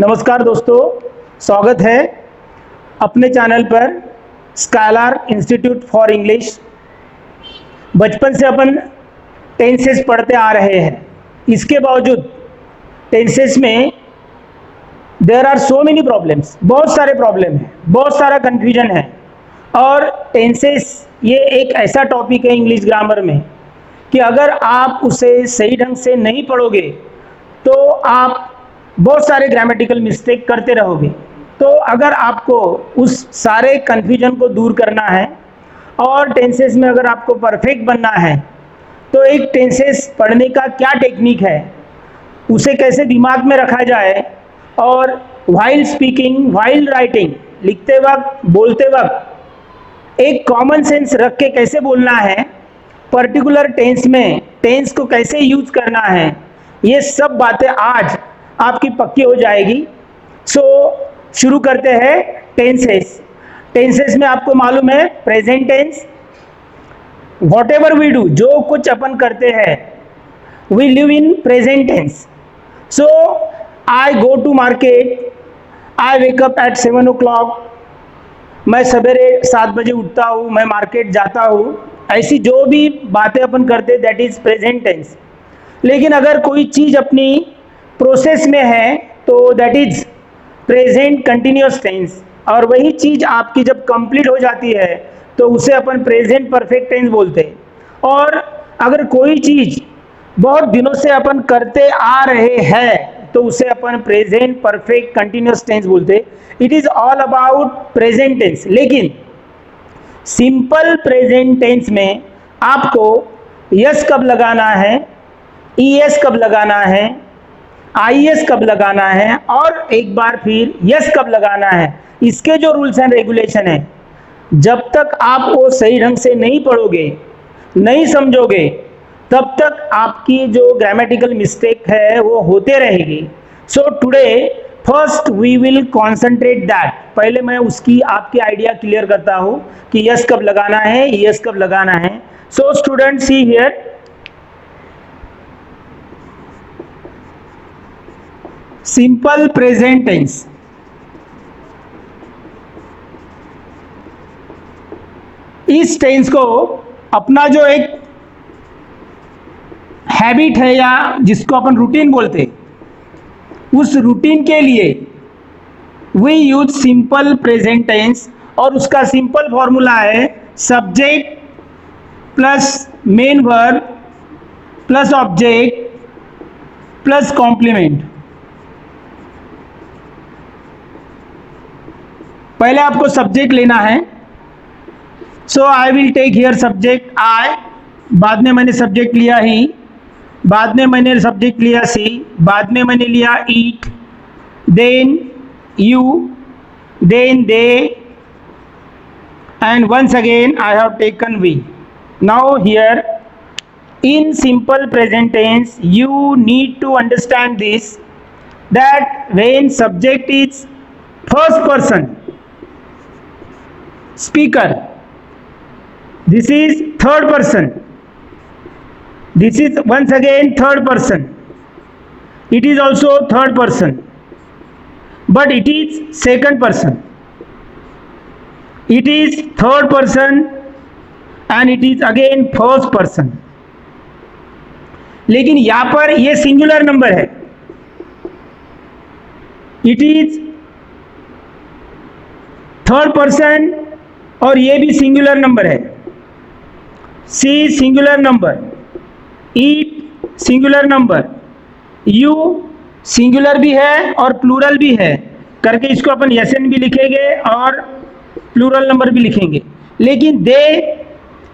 नमस्कार दोस्तों, स्वागत है अपने चैनल पर स्काइलार इंस्टीट्यूट फॉर इंग्लिश। बचपन से अपन टेंसेस पढ़ते आ रहे हैं। इसके बावजूद टेंसेस में there are so many problems, बहुत सारे प्रॉब्लम हैं, बहुत सारा कन्फ्यूजन है। और टेंसेस ये एक ऐसा टॉपिक है इंग्लिश ग्रामर में कि अगर आप उसे सही ढंग से नहीं पढ़ोगे तो आप बहुत सारे ग्रामेटिकल मिस्टेक करते रहोगे। तो अगर आपको उस सारे कन्फ्यूजन को दूर करना है और टेंसेस में अगर आपको परफेक्ट बनना है तो एक टेंसेस पढ़ने का क्या टेक्निक है, उसे कैसे दिमाग में रखा जाए और व्हाइल स्पीकिंग, व्हाइल राइटिंग, लिखते वक्त, बोलते वक्त एक कॉमन सेंस रख के कैसे बोलना है, पर्टिकुलर टेंस में टेंस को कैसे यूज करना है, ये सब बातें आज आपकी पक्की हो जाएगी। सो शुरू करते हैं टेंसेस। टेंसेस में आपको मालूम है present tense, whatever we do, जो कुछ अपन करते हैं we live in present tense. So I go to market, I wake up at 7 o'clock, मैं सवेरे 7 बजे उठता हूँ, मैं मार्केट जाता हूँ। ऐसी जो भी बातें अपन करते हैं दैट इज प्रेजेंट टेंस। लेकिन अगर कोई चीज़ अपनी प्रोसेस में है तो that is present continuous tense. और वही चीज़ आपकी जब कंप्लीट हो जाती है तो उसे अपन प्रेजेंट परफेक्ट टेंस बोलते हैं। और अगर कोई चीज़ बहुत दिनों से अपन करते आ रहे हैं तो उसे अपन प्रेजेंट परफेक्ट कंटिन्यूअस टेंस बोलते हैं। It is all about present tense. लेकिन सिंपल प्रेजेंट टेंस में आपको यस कब लगाना है, ईएस कब लगाना है, आईएस कब लगाना है और एक बार फिर यस कब लगाना है, इसके जो रूल्स एंड रेगुलेशन है, जब तक आप वो सही ढंग से नहीं पढ़ोगे, नहीं समझोगे, तब तक आपकी जो ग्रामेटिकल मिस्टेक है वो होते रहेगी। So today first we will concentrate that. पहले मैं उसकी आपकी आइडिया क्लियर करता हूं कि यस कब लगाना है, यस कब लगाना है। So student see here, simple present tense. इस टेंस को अपना जो एक हैबिट है या जिसको अपन रूटीन बोलते हैं, उस रूटीन के लिए we use simple present tense. और उसका सिंपल फॉर्मूला है subject plus main verb plus object plus complement. पहले आपको सब्जेक्ट लेना है। So I will take here subject I, बाद में मैंने सब्जेक्ट लिया ही, बाद में मैंने सब्जेक्ट लिया सी, बाद में मैंने लिया it, then you, then they, and once again I have taken we. Now here in simple present tense you need to understand this, that when subject is first person speaker, this is third person, this is once again third person, it is also third person, but it is second person, it is third person, and it is again first person। लेकिन यहां पर ये singular number है, it is third person, और ये भी singular number है। She singular number, it singular number, you singular भी है और प्लूरल भी है करके इसको अपन एसएन भी लिखेंगे और प्लूरल नंबर भी लिखेंगे। लेकिन दे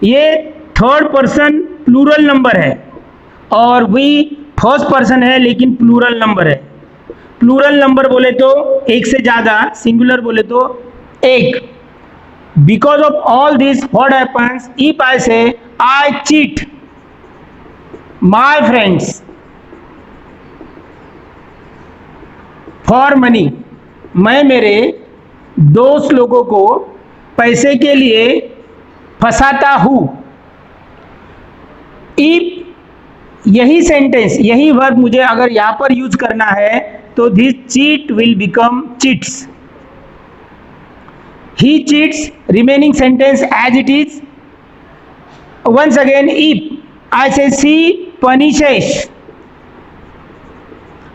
ये थर्ड पर्सन प्लूरल नंबर है और वी फर्स्ट पर्सन है लेकिन प्लूरल नंबर है। प्लूरल नंबर बोले तो एक से ज्यादा, सिंगुलर बोले तो एक। Because of all this what happens if I say I cheat my friends for money, मैं मेरे दोस्त लोगों को पैसे के लिए फंसाता हूं। इफ यही सेंटेंस, यही वर्ब मुझे अगर यहां पर यूज करना है तो this cheat will become cheats. He cheats, remaining sentence as it is. Once again, if I say she punishes,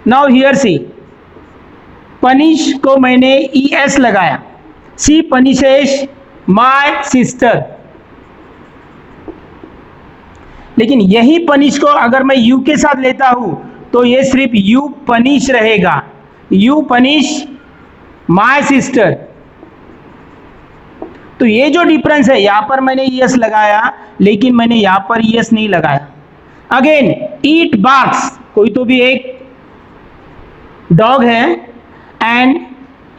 now here see, punish को मैंने es लगाया. She punishes my sister. लेकिन यही पनिश को अगर मैं यू के साथ लेता हूं तो ये सिर्फ यू पनिश रहेगा. You punish my sister. तो ये जो डिफरेंस है, यहां पर मैंने यस लगाया लेकिन मैंने यहां पर यस नहीं लगाया. अगेन ईट बार्क्स, कोई तो भी एक डॉग है and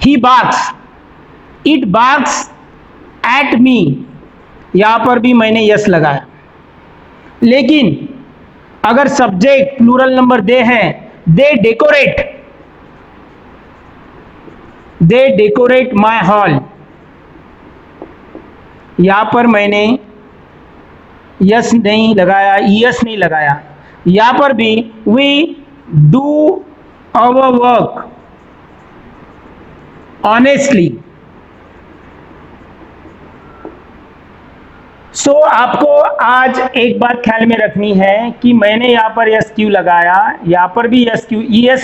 he barks. It barks at me, यहां पर भी मैंने यस लगाया. लेकिन अगर सब्जेक्ट प्लूरल नंबर दे हैं, दे डेकोरेट माय हॉल, यहां पर मैंने यस नहीं लगाया, यस नहीं लगाया. यहां पर भी we do our work honestly. So आपको आज एक बात ख्याल में रखनी है कि मैंने यहाँ पर यस क्यों लगाया, यहाँ पर भी यस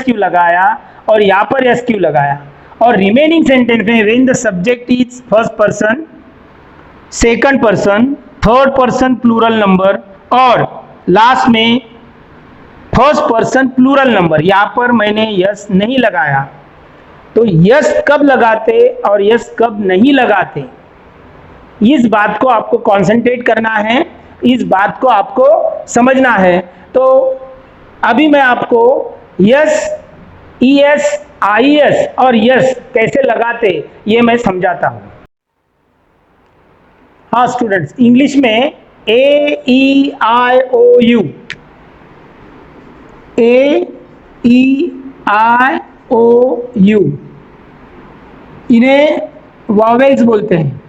क्यों लगाया और यहाँ पर यस क्यों लगाया. और रिमेनिंग सेंटेंस में when the subject is first person, second person, third person plural number और लास्ट में फर्स्ट पर्सन प्लूरल नंबर, यहाँ पर मैंने यस नहीं लगाया. तो यस कब लगाते और यस कब नहीं लगाते, इस बात को आपको कंसंट्रेट करना है, इस बात को आपको समझना है. तो अभी मैं आपको यस, ईएस, आईएस और यस कैसे लगाते ये मैं समझाता हूं. हाँ स्टूडेंट्स, इंग्लिश में A E I O U, A E I O U, इन्हें वॉवेल्स बोलते हैं.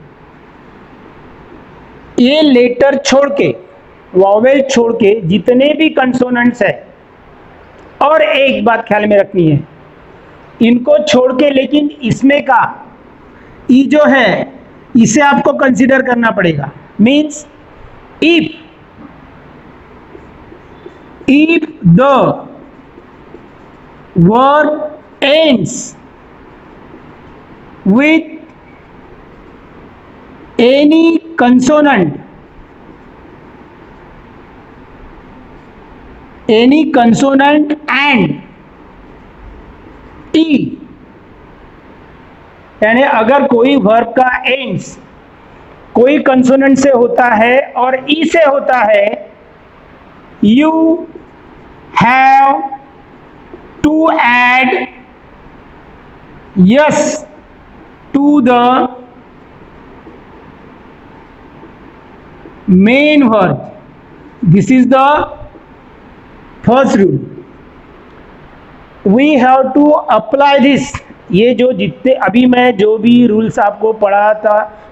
ये लेटर छोड़ के, वॉवेल छोड़ के जितने भी कंसोनेंट्स है, और एक बात ख्याल में रखनी है, इनको छोड़ के लेकिन इसमें का ई जो है इसे आपको कंसीडर करना पड़ेगा. Means if the verb ends with any consonant and t, यानी अगर कोई वर्ब का एंड्स कोई कंसोनेंट से होता है और ई से होता है, you have to add es to the main verb. This is the first rule. We have to apply this. ये जो जितने अभी मैं जो भी रूल्स आपको पढ़ा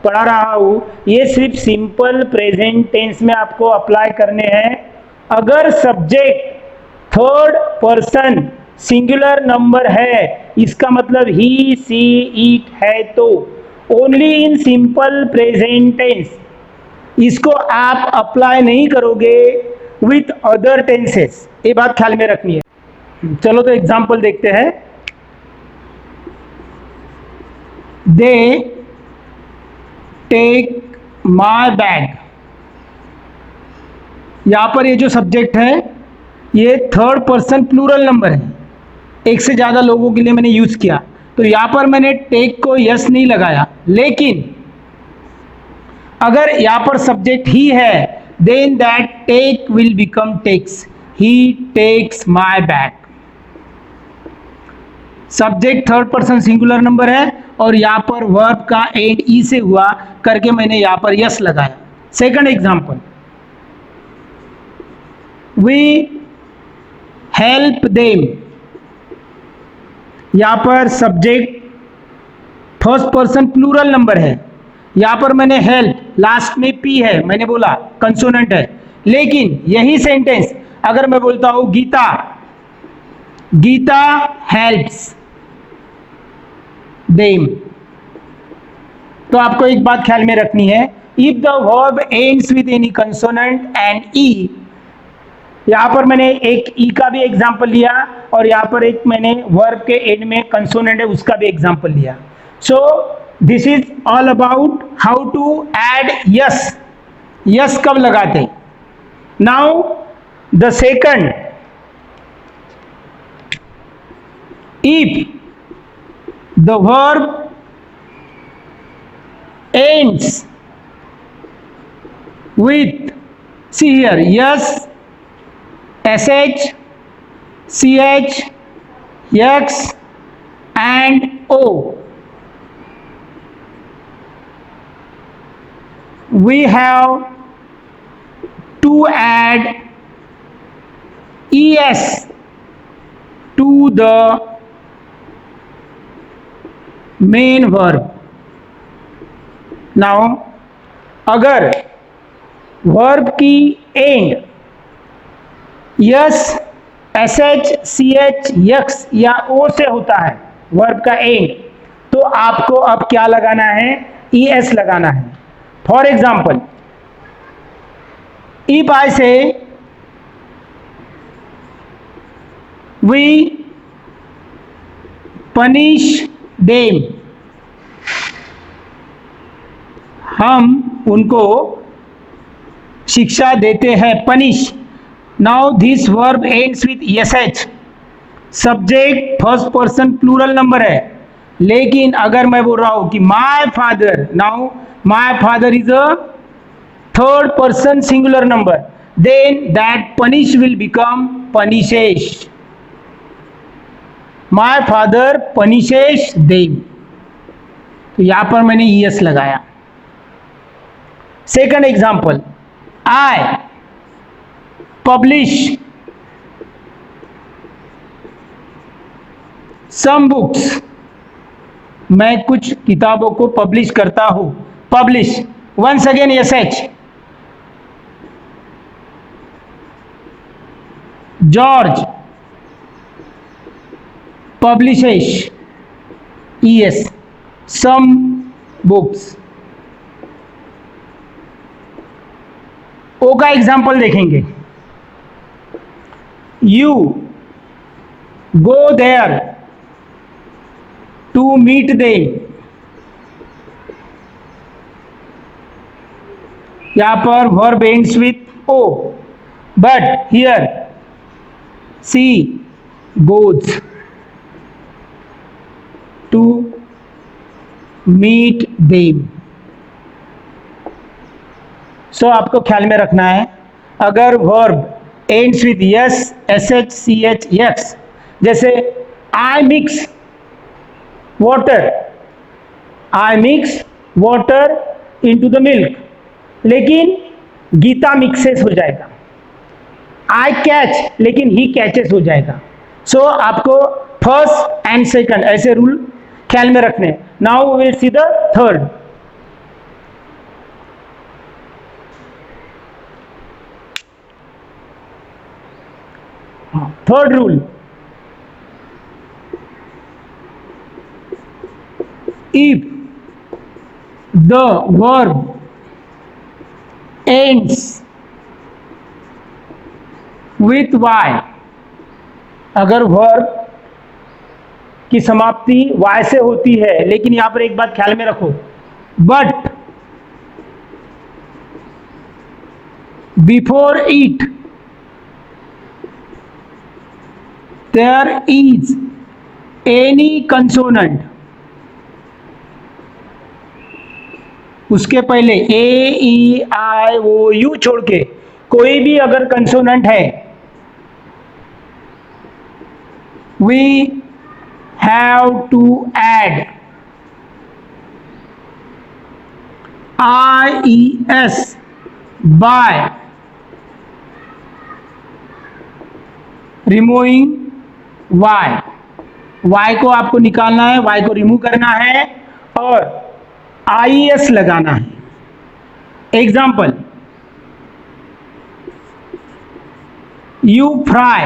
रहा हूँ, ये सिर्फ सिंपल प्रेजेंट टेंस में आपको अप्लाई करने हैं. अगर subject third person singular number है, इसका मतलब ही, सी, इट है, तो only in simple present tense इसको आप अप्लाई नहीं करोगे विथ अदर टेंसेस. ये बात ख्याल में रखनी है. चलो तो एग्जांपल देखते हैं. दे टेक माय बैग, यहां पर ये जो सब्जेक्ट है ये थर्ड पर्सन प्लूरल नंबर है, एक से ज्यादा लोगों के लिए मैंने यूज किया. तो यहां पर मैंने टेक को यस नहीं लगाया. लेकिन अगर यहां पर सब्जेक्ट ही है, then that take will become takes. He takes my bag. Subject third person singular number है और यहां पर वर्ब का एंड ई से हुआ करके मैंने यहां पर यस लगाया. Second example, we help them, यहां पर subject first person plural number है, यहां पर मैंने हेल्प, लास्ट में पी है, मैंने बोला कंसोनेंट है. लेकिन यही सेंटेंस अगर मैं बोलता हूं गीता गीता हेल्प्स देम। तो आपको एक बात ख्याल में रखनी है, if the verb ends with any consonant and E, यहां पर मैंने एक ई का भी एग्जांपल लिया और यहां पर एक मैंने वर्ब के एंड में कंसोनेंट है उसका भी एग्जांपल लिया। So this is all about how to add es. Es कब लगाते। Now the second, if the verb ends with, see here, yes, sh, ch, x and o, we have to add es to the main verb. Now अगर verb की end S, S H, C H, X या O से होता है verb का and, तो आपको अब क्या लगाना है, ई एस लगाना है। फॉर एग्जाम्पल, इफ आई से वी पनिश देम, हम उनको शिक्षा देते हैं, punish. Now this verb ends with S H, subject first person plural number है, लेकिन अगर मैं बोल रहा हूं कि my father, now my father is a third person singular number, then that punish will become punishes. My father punishes them, तो यहां पर मैंने यस लगाया। Second example, I publish some books, मैं कुछ किताबों को पब्लिश करता हूं, publish. Once again S H, George publishes es some books। O का एग्जाम्पल देखेंगे, you go there to meet them, यहां पर verb ends with O, but here she goes to meet them. So आपको ख्याल में रखना है, अगर verb ends with S, S H, C H, X, जैसे I mix water, I mix water into the milk, लेकिन गीता मिक्सेस हो जाएगा। आई कैच, लेकिन ही कैचेस हो जाएगा। सो आपको फर्स्ट एंड सेकंड ऐसे रूल ख्याल में रखने। Now we will see the third. Third rule, if the verb ends with Y, अगर वर्ब की समाप्ति y से होती है, लेकिन यहां पर एक बात ख्याल में रखो, but before it there is any consonant, उसके पहले ए, ई, आई, ओ, यू छोड़ के कोई भी अगर कंसोनेंट है, we have to add IES by removing Y। Y को आपको निकालना है, Y को रिमूव करना है और IES लगाना है। Example, you fry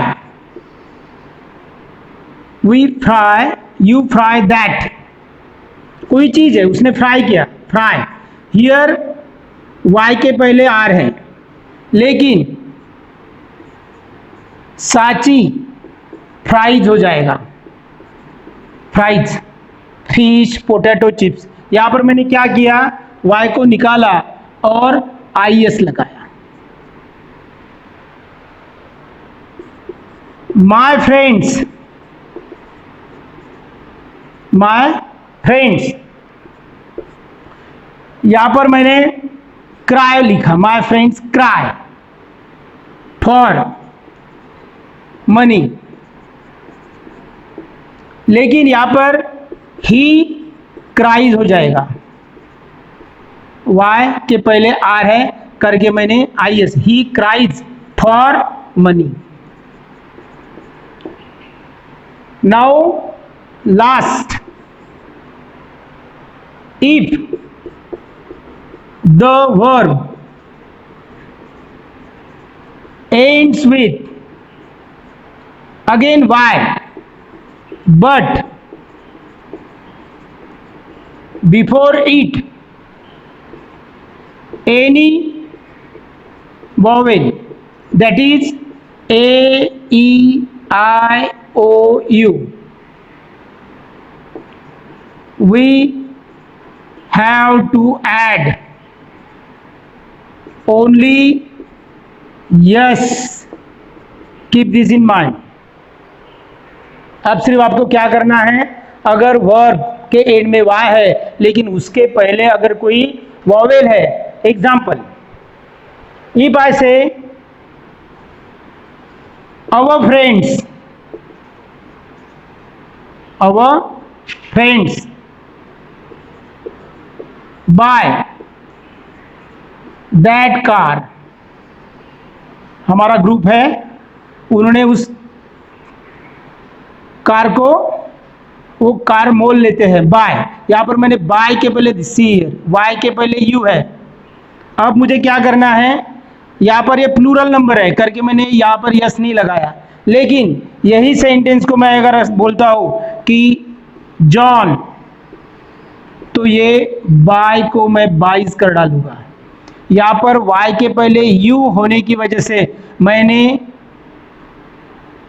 we fry, you fry that, कोई चीज है उसने फ्राई किया, फ्राई। हियर वाई के पहले आर है, लेकिन साची फ्राइज हो जाएगा, फ्राइज, फिश, पोटैटो चिप्स। यहां पर मैंने क्या किया, वाई को निकाला और आई एस लगाया। माय फ्रेंड्स, माय फ्रेंड्स, यहां पर मैंने क्राई लिखा, my friends cry for money, लेकिन यहां पर ही क्राइज हो जाएगा, वाई के पहले आर है करके मैंने I S, he cries for money. Now last, if the verb ends with again why, but before it any vowel, that is a, e, I, o, u, we have to add only yes, keep this in mind। अब सिर्फ आपको क्या करना है, अगर verb के and में Y है लेकिन उसके पहले अगर कोई वॉवेल है, एग्जाम्पल इफ आई से our friends, our friends buy that car, हमारा ग्रुप है, उन्होंने उस कार को, वो कार मोल लेते हैं, बाय। यहां पर मैंने बाय के पहले सी है, वाई के पहले यू है। अब मुझे क्या करना है, यहां पर ये प्लूरल नंबर है करके मैंने यहां पर यस नहीं लगाया, लेकिन यही सेंटेंस को मैं अगर बोलता हूं कि जॉन, तो ये बाय को मैं 22 कर डालूंगा। यहां पर वाई के पहले यू होने की वजह से मैंने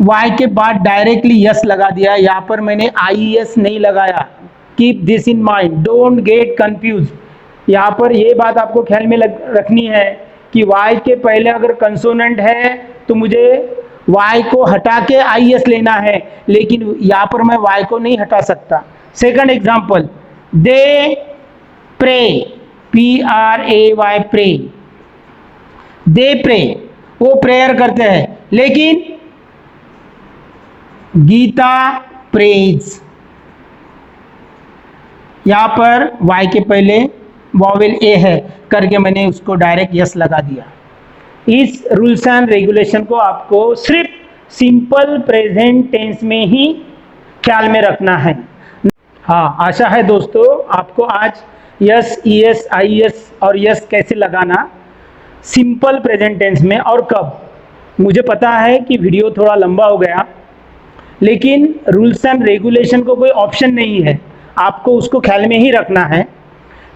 वाई के बाद डायरेक्टली यस लगा दिया, यहां पर मैंने आई एस नहीं लगाया। Keep this in mind, don't get confuse. यहां पर ये बात आपको ख्याल में रखनी है कि वाई के पहले अगर कंसोनेंट है तो मुझे वाई को हटा के आई एस लेना है, लेकिन यहां पर मैं वाई को नहीं हटा सकता। सेकंड एग्जांपल, दे प्रे, PRAY, प्रे, दे प्रे, वो प्रेयर करते हैं, लेकिन गीता प्रेज, यहां पर वाई के पहले वॉवेल ए है करके मैंने उसको डायरेक्ट यस लगा दिया। इस रूल्स एंड रेगुलेशन को आपको सिर्फ सिंपल प्रेजेंट टेंस में ही ख्याल में रखना है। हाँ, आशा है दोस्तों आपको आज यस, ईएस, आईएस और यस कैसे लगाना सिंपल प्रेजेंट टेंस में और कब। मुझे पता है कि वीडियो थोड़ा लंबा हो गया, लेकिन रूल्स एंड रेगुलेशन को कोई ऑप्शन नहीं है, आपको उसको ख्याल में ही रखना है।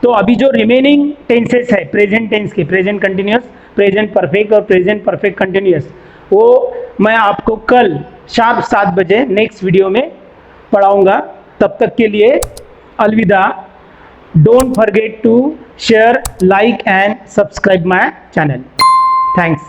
तो अभी जो रिमेनिंग टेंसेस है प्रेजेंट टेंस के, प्रेजेंट कंटिन्यूअस, प्रेजेंट परफेक्ट और प्रेजेंट परफेक्ट कंटिन्यूअस, वो मैं आपको कल शार्प 7 बजे नेक्स्ट वीडियो में पढ़ाऊंगा। तब तक के लिए अलविदा। Don't forget to share, like and subscribe my channel. Thanks.